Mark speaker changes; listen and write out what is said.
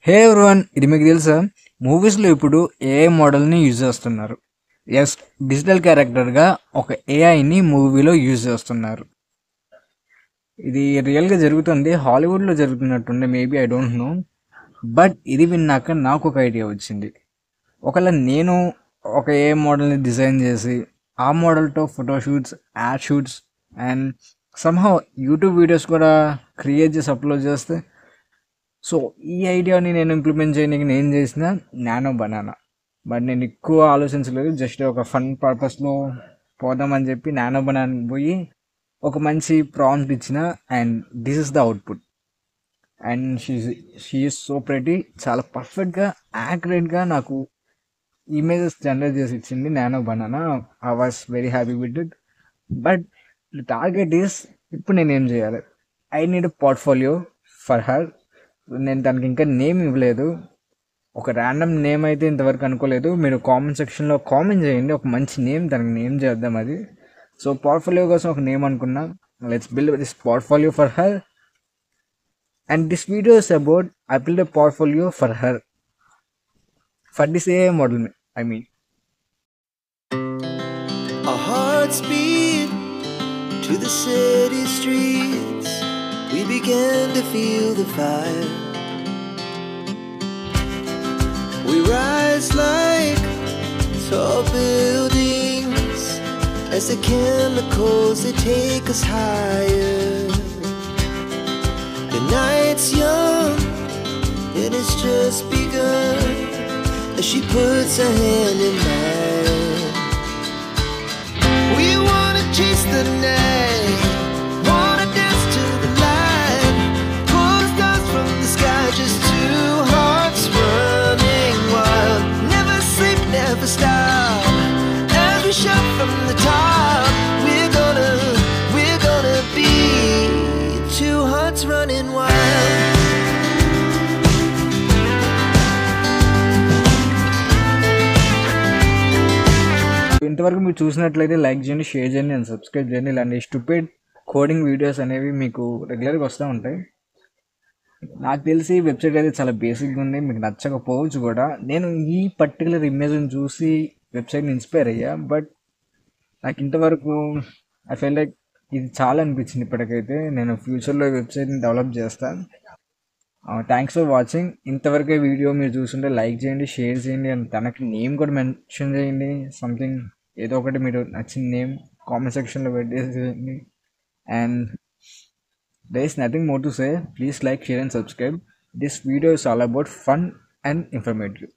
Speaker 1: హే everyone, ఇది మీకు తెలుసా? మూవీస్లో ఇప్పుడు ఏఐ మోడల్ని యూజ్ చేస్తున్నారు. ఎస్, డిజిటల్ క్యారెక్టర్గా ఒక ఏఐని మూవీలో యూజ్ చేస్తున్నారు. ఇది రియల్గా జరుగుతుంది, హాలీవుడ్లో జరుగుతున్నట్టుండే, maybe I don't know. But ఇది విన్నాక నాకు ఒక ఐడియా వచ్చింది. ఒకవేళ నేను ఒక ఏఐ మోడల్ని డిజైన్ చేసి ఆ మోడల్తో photoshoots, add shoots and somehow YouTube videos కూడా క్రియేట్ చేసి అప్లోడ్ చేస్తే, సో ఈ ఐడియాని నేను ఇంప్లిమెంట్ చేయడానికి నేను చేసిన నానో బనానా. బట్ నేను ఎక్కువ ఆలోచించలేదు, జస్ట్ ఒక ఫన్ పర్పస్లో పోదామని చెప్పి నానో బనానాకి పోయి ఒక మంచి ప్రాంప్ట్ ఇచ్చిన and this is the output. And she is so pretty, చాలా పర్ఫెక్ట్గా యాక్యురేట్గా నాకు ఇమేజెస్ జనరేట్ చేసి ఇచ్చింది nano banana. I was very happy with it. But target is, ఇప్పుడు నేను ఏం చేయాలి? I need portfolio for her. నేను దానికి ఇంకా నేమ్ ఇవ్వలేదు, ఒక ర్యాండమ్ నేమ్ అయితే ఇంతవరకు అనుకోలేదు. మీరు కామెంట్ సెక్షన్లో కామెంట్ చేయండి, ఒక మంచి నేమ్, దానికి నేమ్ చేద్దాం అది. సో పోర్ట్ఫోలియో కోసం ఒక నేమ్ అనుకున్నా. Let's build this portfolio for her. And this video is about I build a portfolio for her, for this A model I mean.
Speaker 2: Our hearts beat to the city streets. We began to feel the fire. We rise like tall buildings as the chemicals, they take us higher. The night's young and it's just begun as she puts her hand in mine. We wanna chase the night, wanna dance to the light, pull the stars from the sky, just two hearts running wild. Never sleep, never stop, as we shout from the top. We're gonna be two hearts running wild.
Speaker 1: ఇంతవరకు మీరు చూసినట్లయితే like చేయండి, share చేయండి and subscribe చేయండి. ఇలాంటి stupid coding videos అనేవి మీకు రెగ్యులర్గా వస్తూ ఉంటాయి. నాకు తెలిసి వెబ్సైట్ అయితే చాలా బేసిక్గా ఉంది, మీకు నచ్చకపోవచ్చు కూడా. నేను ఈ పర్టికులర్ ఇమేజ్ని చూసి వెబ్సైట్ని ఇన్స్పైర్ అయ్యా, బట్ నాకు ఇంతవరకు ఐ ఫీల్ లైక్ ఇది చాలా అనిపించింది. ఇప్పటికైతే నేను ఫ్యూచర్లో వెబ్సైట్ని డెవలప్ చేస్తాను. Thanks for watching. ఇంతవరకే వీడియో మీరు చూస్తుంటే లైక్ చేయండి, షేర్ చేయండి అండ్ తనకి నేమ్ కూడా మెన్షన్ చేయండి. సంథింగ్ ఏదో ఒకటి మీరు నచ్చిన నేమ్ కామెంట్ సెక్షన్లో పెట్టేసేయండి. And there is nothing more to say. Please like, share and subscribe. This video is all about fun and informative.